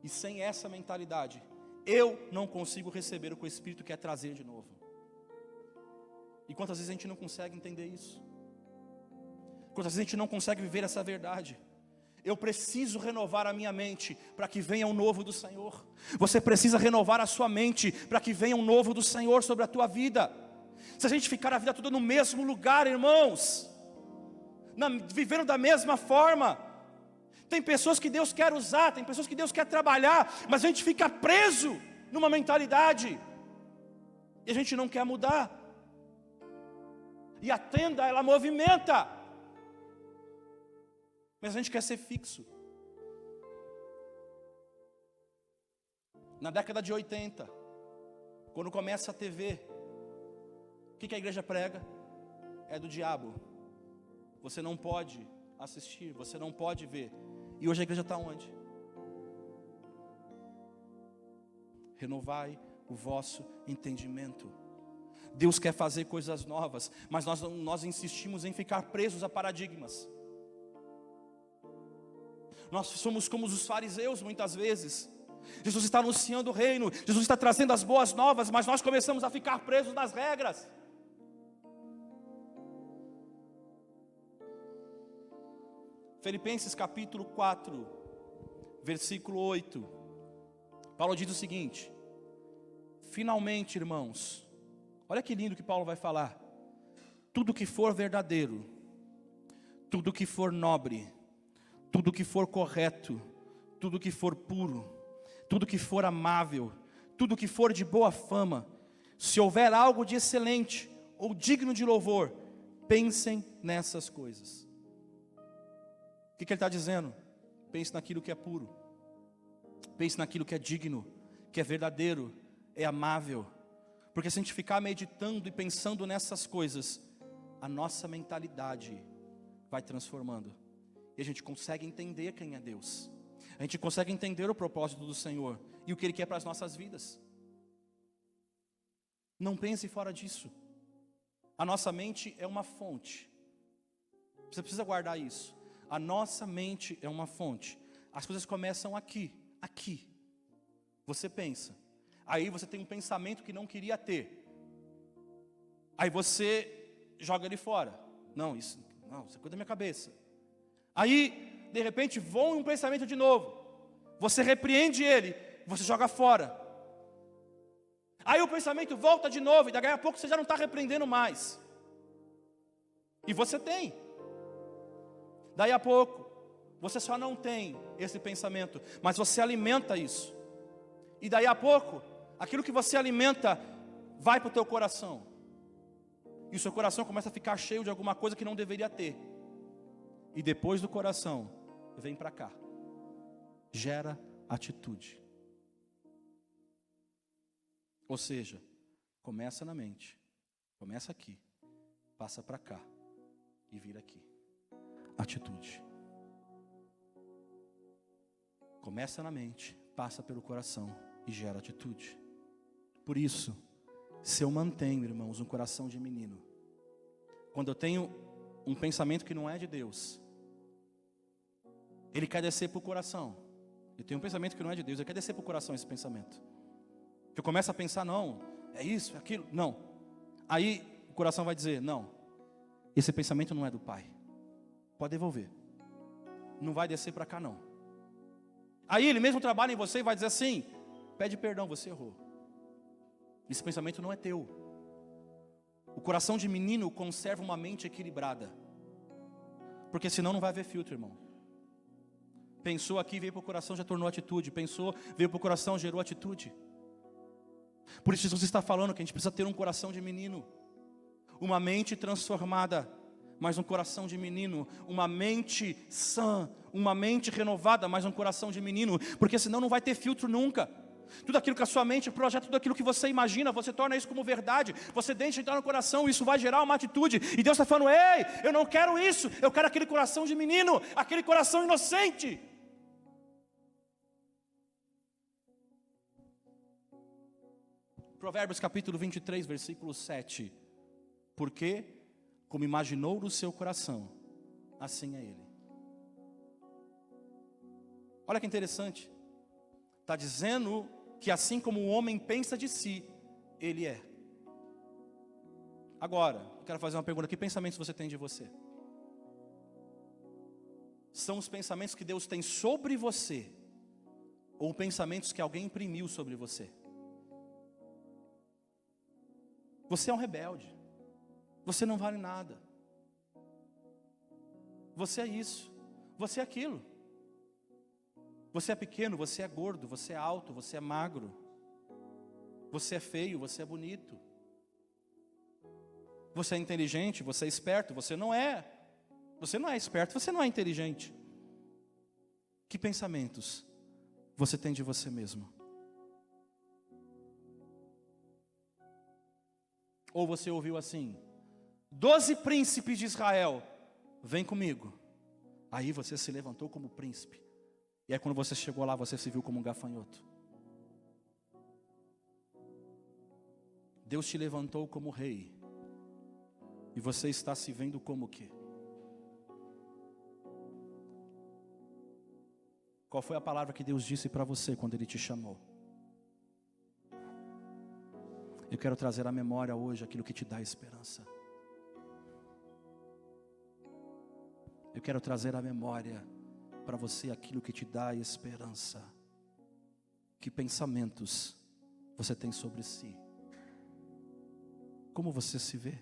E sem essa mentalidade, eu não consigo receber o que o Espírito quer trazer de novo. E quantas vezes a gente não consegue entender isso? Quantas vezes a gente não consegue viver essa verdade? Eu preciso renovar a minha mente para que venha um novo do Senhor. Você precisa renovar a sua mente para que venha um novo do Senhor sobre a tua vida. Se a gente ficar a vida toda no mesmo lugar, irmãos, vivendo da mesma forma, tem pessoas que Deus quer usar, tem pessoas que Deus quer trabalhar, mas a gente fica preso numa mentalidade, e a gente não quer mudar. E a tenda, ela movimenta, mas a gente quer ser fixo. Na década de 80, quando começa a TV, o que a igreja prega? É do diabo. Você não pode assistir, você não pode ver. E hoje a igreja está onde? Renovai o vosso entendimento. Deus quer fazer coisas novas, mas nós insistimos em ficar presos a paradigmas. Nós somos como os fariseus muitas vezes. Jesus está anunciando o reino, Jesus está trazendo as boas novas, mas nós começamos a ficar presos nas regras. Filipenses capítulo 4, versículo 8, Paulo diz o seguinte: finalmente, irmãos, olha que lindo que Paulo vai falar: tudo que for verdadeiro, tudo que for nobre, tudo que for correto, tudo que for puro, tudo que for amável, tudo que for de boa fama, se houver algo de excelente ou digno de louvor, pensem nessas coisas. O que ele está dizendo? Pense naquilo que é puro, pense naquilo que é digno, que é verdadeiro, é amável. Porque se a gente ficar meditando e pensando nessas coisas, a nossa mentalidade vai transformando, e a gente consegue entender quem é Deus, a gente consegue entender o propósito do Senhor e o que Ele quer para as nossas vidas. Não pense fora disso. A nossa mente é uma fonte. Você precisa guardar isso. A nossa mente é uma fonte. As coisas começam aqui. Você pensa. Aí você tem um pensamento que não queria ter. Aí você joga ele fora. Não, isso é coisa da minha cabeça. Aí, de repente, voa um pensamento de novo. Você repreende ele, você joga fora. Aí o pensamento volta de novo, e daqui a pouco você já não está repreendendo mais. E você tem. Daí a pouco, você só não tem esse pensamento, mas você alimenta isso. E daí a pouco, aquilo que você alimenta vai para o teu coração. E o seu coração começa a ficar cheio de alguma coisa que não deveria ter. E depois do coração, vem para cá. Gera atitude. Ou seja, começa na mente, começa aqui, passa para cá e vira aqui. Atitude. Começa na mente, passa pelo coração e gera atitude. Por isso, se eu mantenho, irmãos, um coração de menino, quando eu tenho um pensamento que não é de Deus, ele quer descer para o coração. Eu tenho um pensamento que não é de Deus, ele quer descer para o coração esse pensamento. Que eu começo a pensar, não, é isso, é aquilo, não. Aí o coração vai dizer, não, esse pensamento não é do Pai. Pode devolver. Não vai descer para cá não. Aí ele mesmo trabalha em você e vai dizer assim, pede perdão, você errou. Esse pensamento não é teu. O coração de menino conserva uma mente equilibrada. Porque senão não vai haver filtro, irmão. Pensou aqui, veio para o coração, já tornou atitude. Pensou, veio para o coração, gerou atitude. Por isso Jesus está falando que a gente precisa ter um coração de menino. Uma mente transformada, mas um coração de menino. Uma mente sã, uma mente renovada, mas um coração de menino. Porque senão não vai ter filtro nunca. Tudo aquilo que a sua mente projeta, tudo aquilo que você imagina, você torna isso como verdade. Você deixa entrar no coração, isso vai gerar uma atitude. E Deus está falando, ei, eu não quero isso. Eu quero aquele coração de menino, aquele coração inocente. Provérbios capítulo 23, versículo 7. Porque, como imaginou no seu coração, assim é ele. Olha que interessante. Está dizendo que assim como o homem pensa de si, ele é. Agora, eu quero fazer uma pergunta. Que pensamentos você tem de você? São os pensamentos que Deus tem sobre você? Ou pensamentos que alguém imprimiu sobre você? Você é um rebelde. Você não vale nada. Você é isso. Você é aquilo. Você é pequeno, você é gordo, você é alto, você é magro. Você é feio, você é bonito. Você é inteligente, você é esperto, você não é. Você não é esperto, você não é inteligente. Que pensamentos você tem de você mesmo? Ou você ouviu assim, 12 príncipes de Israel, vem comigo. Aí você se levantou como príncipe. E aí quando você chegou lá, você se viu como um gafanhoto. Deus te levantou como rei. E você está se vendo como o quê? Qual foi a palavra que Deus disse para você quando Ele te chamou? Eu quero trazer à memória hoje aquilo que te dá esperança. Eu quero trazer à memória para você aquilo que te dá esperança. Que pensamentos você tem sobre si? Como você se vê?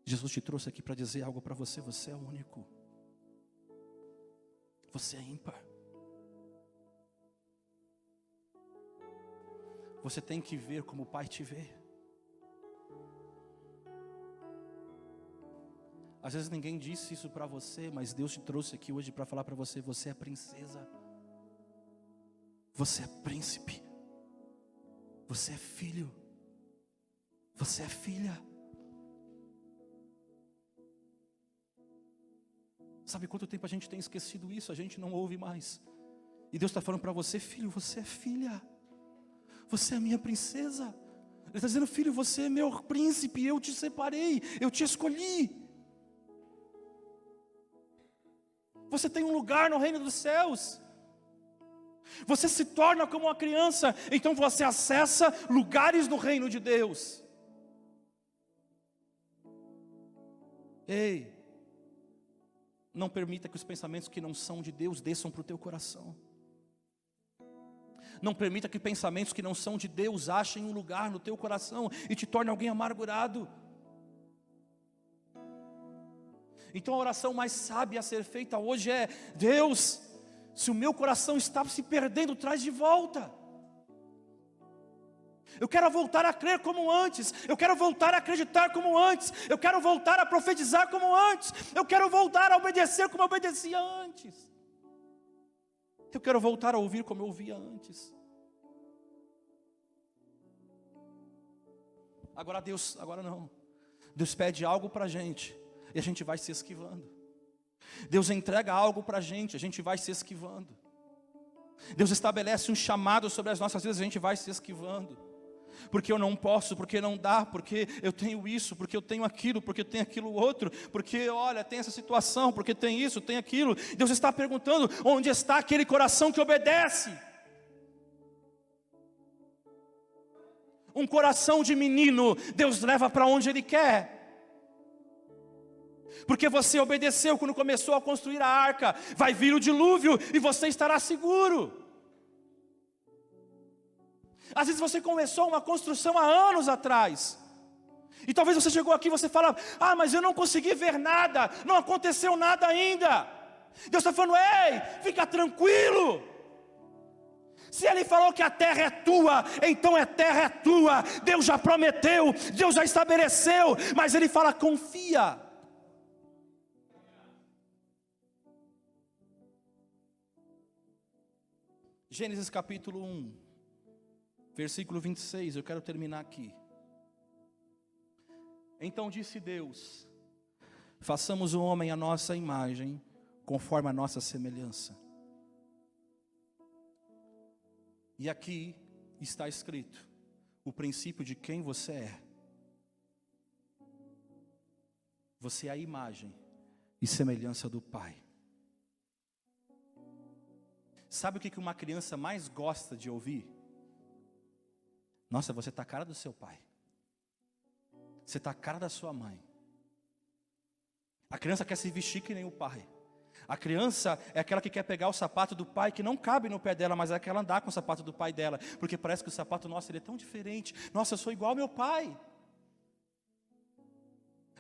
Jesus te trouxe aqui para dizer algo para você. Você é único. Você é ímpar. Você tem que ver como o Pai te vê. Às vezes ninguém disse isso para você, mas Deus te trouxe aqui hoje para falar para você, você é princesa. Você é príncipe. Você é filho. Você é filha. Sabe quanto tempo a gente tem esquecido isso? A gente não ouve mais. E Deus está falando para você, filho, você é filha. Você é minha princesa. Ele está dizendo, filho, você é meu príncipe. Eu te separei, eu te escolhi. Você tem um lugar no reino dos céus. Você se torna como uma criança. Então você acessa lugares do reino de Deus. Ei, não permita que os pensamentos que não são de Deus desçam para o teu coração. Não permita que pensamentos que não são de Deus achem um lugar no teu coração e te tornem alguém amargurado. Então a oração mais sábia a ser feita hoje é: Deus, se o meu coração está se perdendo, traz de volta. Eu quero voltar a crer como antes. Eu quero voltar a acreditar como antes. Eu quero voltar a profetizar como antes. Eu quero voltar a obedecer como eu obedecia antes. Eu quero voltar a ouvir como eu ouvia antes. Agora não. Deus pede algo para a gente e a gente vai se esquivando. Deus entrega algo para a gente vai se esquivando. Deus estabelece um chamado sobre as nossas vidas, a gente vai se esquivando. Porque eu não posso, porque não dá, porque eu tenho isso, porque eu tenho aquilo, porque eu tenho aquilo outro, porque olha, tem essa situação, porque tem isso, tem aquilo. Deus está perguntando, onde está aquele coração que obedece? Um coração de menino, Deus leva para onde Ele quer. Porque você obedeceu quando começou a construir a arca. Vai vir o dilúvio e você estará seguro. Às vezes você começou uma construção há anos atrás. E talvez você chegou aqui e você fala, mas eu não consegui ver nada, não aconteceu nada ainda. Deus está falando, ei, fica tranquilo. Se Ele falou que a terra é tua, então a terra é tua. Deus já prometeu, Deus já estabeleceu, mas Ele fala, confia. Gênesis capítulo 1, versículo 26, eu quero terminar aqui. Então disse Deus, façamos o homem à nossa imagem, conforme a nossa semelhança. E aqui está escrito o princípio de quem você é. Você é a imagem e semelhança do Pai. Sabe o que uma criança mais gosta de ouvir? Nossa, você está a cara do seu pai. Você está a cara da sua mãe. A criança quer se vestir que nem o pai. A criança é aquela que quer pegar o sapato do pai que não cabe no pé dela, mas é aquela andar com o sapato do pai dela, porque parece que o sapato nosso ele é tão diferente. Nossa, eu sou igual ao meu pai.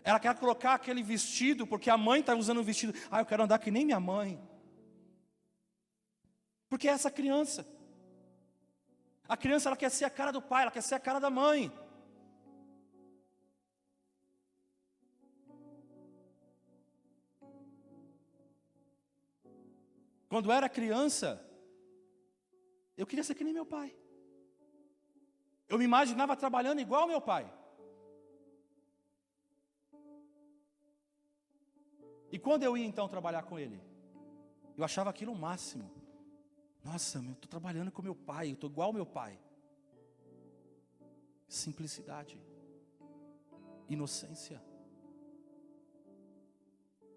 Ela quer colocar aquele vestido porque a mãe está usando o vestido. Eu quero andar que nem minha mãe. Porque é essa criança. A criança ela quer ser a cara do pai, ela quer ser a cara da mãe. Quando eu era criança, eu queria ser que nem meu pai. Eu me imaginava trabalhando igual ao meu pai. E quando eu ia então trabalhar com ele, eu achava aquilo o máximo. Nossa, eu estou trabalhando com meu pai, eu estou igual ao meu pai. Simplicidade, inocência.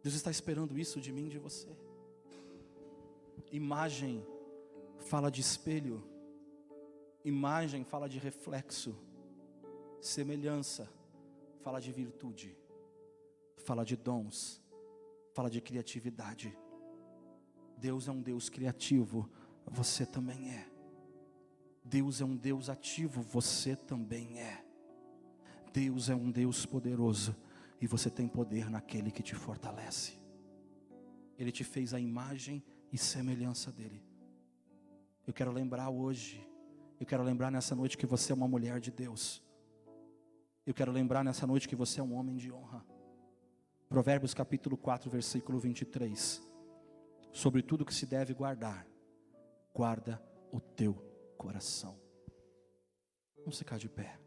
Deus está esperando isso de mim e de você. Imagem fala de espelho, imagem fala de reflexo, semelhança fala de virtude, fala de dons, fala de criatividade. Deus é um Deus criativo, você também é. Deus é um Deus ativo, você também é. Deus é um Deus poderoso e você tem poder naquele que te fortalece. Ele te fez a imagem e semelhança dele. Eu quero lembrar hoje, eu quero lembrar nessa noite que você é uma mulher de Deus. Eu quero lembrar nessa noite que você é um homem de honra. Provérbios capítulo 4, versículo 23. Sobre tudo que se deve guardar, guarda o teu coração. Vamos ficar de pé.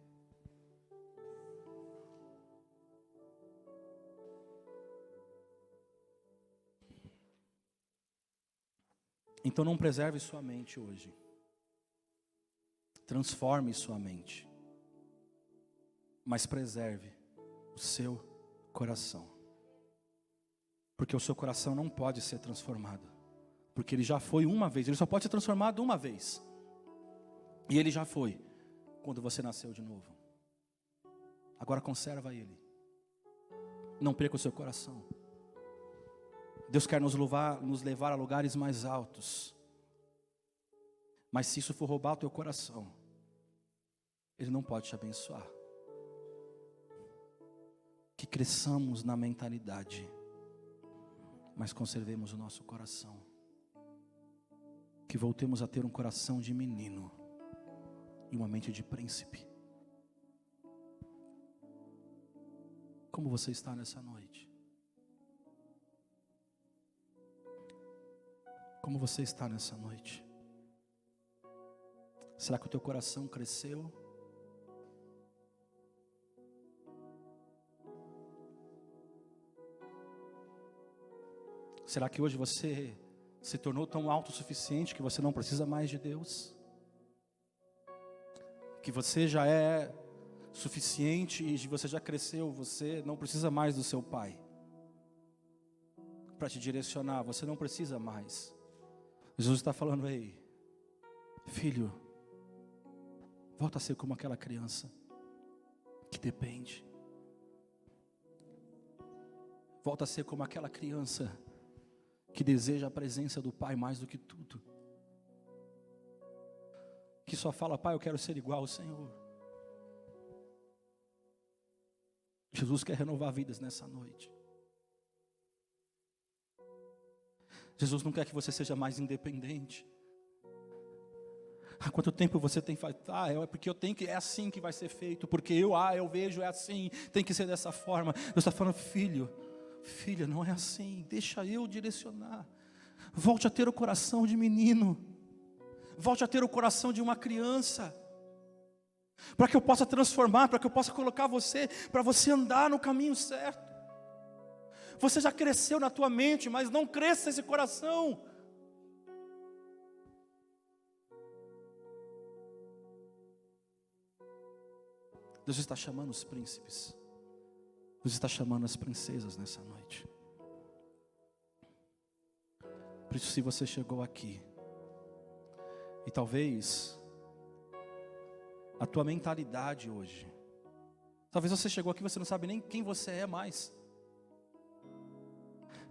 Então não preserve sua mente hoje. Transforme sua mente. Mas preserve o seu coração. Porque o seu coração não pode ser transformado. Porque ele já foi uma vez, ele só pode ser transformado uma vez. E ele já foi quando você nasceu de novo. Agora conserva ele. Não perca o seu coração. Deus quer nos levar a lugares mais altos. Mas se isso for roubar o teu coração, Ele não pode te abençoar. Que cresçamos na mentalidade, mas conservemos o nosso coração. Que voltemos a ter um coração de menino e uma mente de príncipe. Como você está nessa noite? Como você está nessa noite? Será que o teu coração cresceu? Será que hoje você se tornou tão autossuficiente que você não precisa mais de Deus? Que você já é suficiente e você já cresceu, você não precisa mais do seu pai para te direcionar, você não precisa mais. Jesus está falando: ei, filho, volta a ser como aquela criança que depende. Volta a ser como aquela criança que deseja a presença do pai mais do que tudo. Que só fala: pai, eu quero ser igual ao Senhor. Jesus quer renovar vidas nessa noite. Jesus não quer que você seja mais independente. Há quanto tempo você tem falado: é porque eu tenho que, é assim que vai ser feito, porque eu vejo, é assim, tem que ser dessa forma. Deus está falando: filho, filha, não é assim, deixa eu direcionar. Volte a ter o coração de menino, volte a ter o coração de uma criança, para que eu possa transformar, para que eu possa colocar você, para você andar no caminho certo. Você já cresceu na tua mente, mas não cresça esse coração. Deus está chamando os príncipes, Deus está chamando as princesas nessa noite. Por isso, se você chegou aqui e talvez a tua mentalidade hoje, talvez você chegou aqui e você não sabe nem quem você é mais.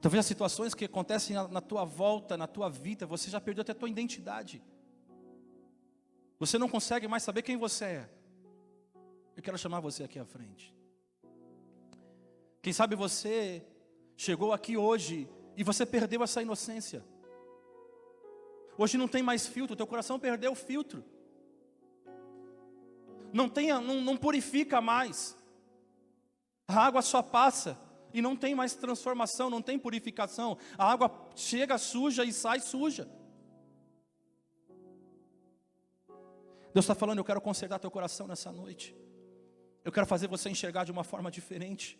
Talvez as situações que acontecem na tua volta, na tua vida, você já perdeu até a tua identidade. Você não consegue mais saber quem você é. Eu quero chamar você aqui à frente. Quem sabe você chegou aqui hoje e você perdeu essa inocência. Hoje não tem mais filtro, teu coração perdeu o filtro. Não purifica mais. A água só passa e não tem mais transformação, não tem purificação. A água chega suja e sai suja. Deus está falando: eu quero consertar teu coração nessa noite. Eu quero fazer você enxergar de uma forma diferente.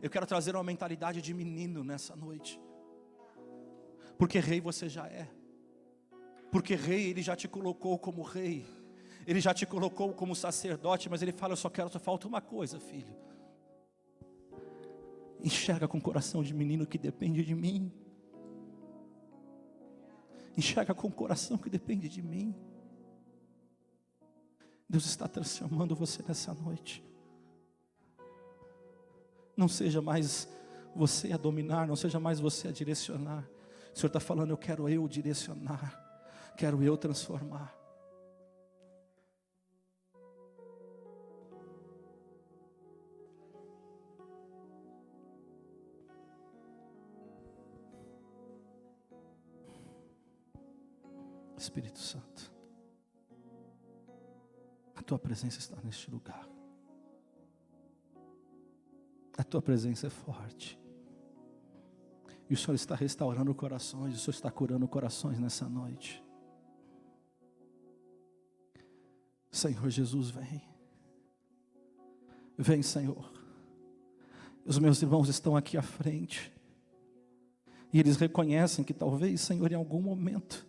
Eu quero trazer uma mentalidade de menino nessa noite. Porque rei você já é. Porque rei, Ele já te colocou como rei. Ele já te colocou como sacerdote. Mas Ele fala: só falta uma coisa, filho. Enxerga com o coração de menino que depende de mim. Enxerga com o coração que depende de mim. Deus está transformando você nessa noite. Não seja mais você a dominar, não seja mais você a direcionar. O Senhor está falando: eu quero eu direcionar, quero eu transformar. Espírito Santo, a tua presença está neste lugar. A tua presença é forte. E o Senhor está restaurando corações, o Senhor está curando corações nessa noite. Senhor Jesus, vem. Vem, Senhor. Os meus irmãos estão aqui à frente. E eles reconhecem que talvez, Senhor, em algum momento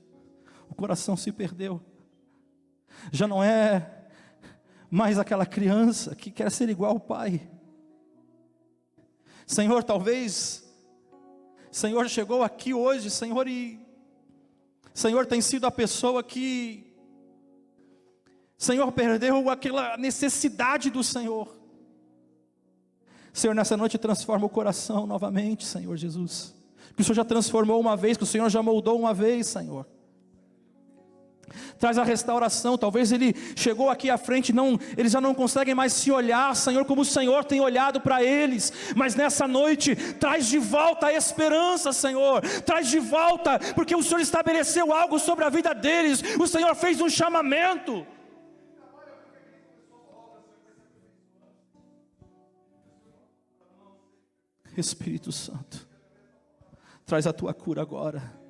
o coração se perdeu. Já não é mais aquela criança que quer ser igual ao pai. Senhor, talvez, Senhor, chegou aqui hoje, Senhor, e Senhor tem sido a pessoa que, Senhor, perdeu aquela necessidade do Senhor. Senhor, nessa noite transforma o coração novamente, Senhor Jesus. Que o Senhor já transformou uma vez, que o Senhor já moldou uma vez, Senhor. Traz a restauração. Talvez ele chegou aqui à frente, eles já não conseguem mais se olhar, Senhor, como o Senhor tem olhado para eles. Mas nessa noite, traz de volta a esperança, Senhor. Traz de volta, porque o Senhor estabeleceu algo sobre a vida deles. O Senhor fez um chamamento. Espírito Santo, traz a tua cura agora.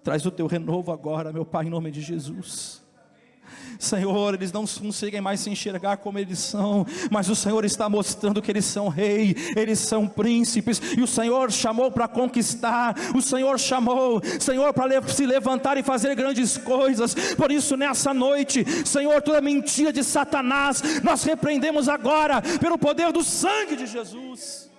Traz o teu renovo agora, meu Pai, em nome de Jesus. Senhor, eles não conseguem mais se enxergar como eles são, mas o Senhor está mostrando que eles são rei, eles são príncipes, e o Senhor chamou para conquistar, o Senhor chamou, Senhor, para se levantar e fazer grandes coisas. Por isso nessa noite, Senhor, toda mentira de Satanás, nós repreendemos agora, pelo poder do sangue de Jesus.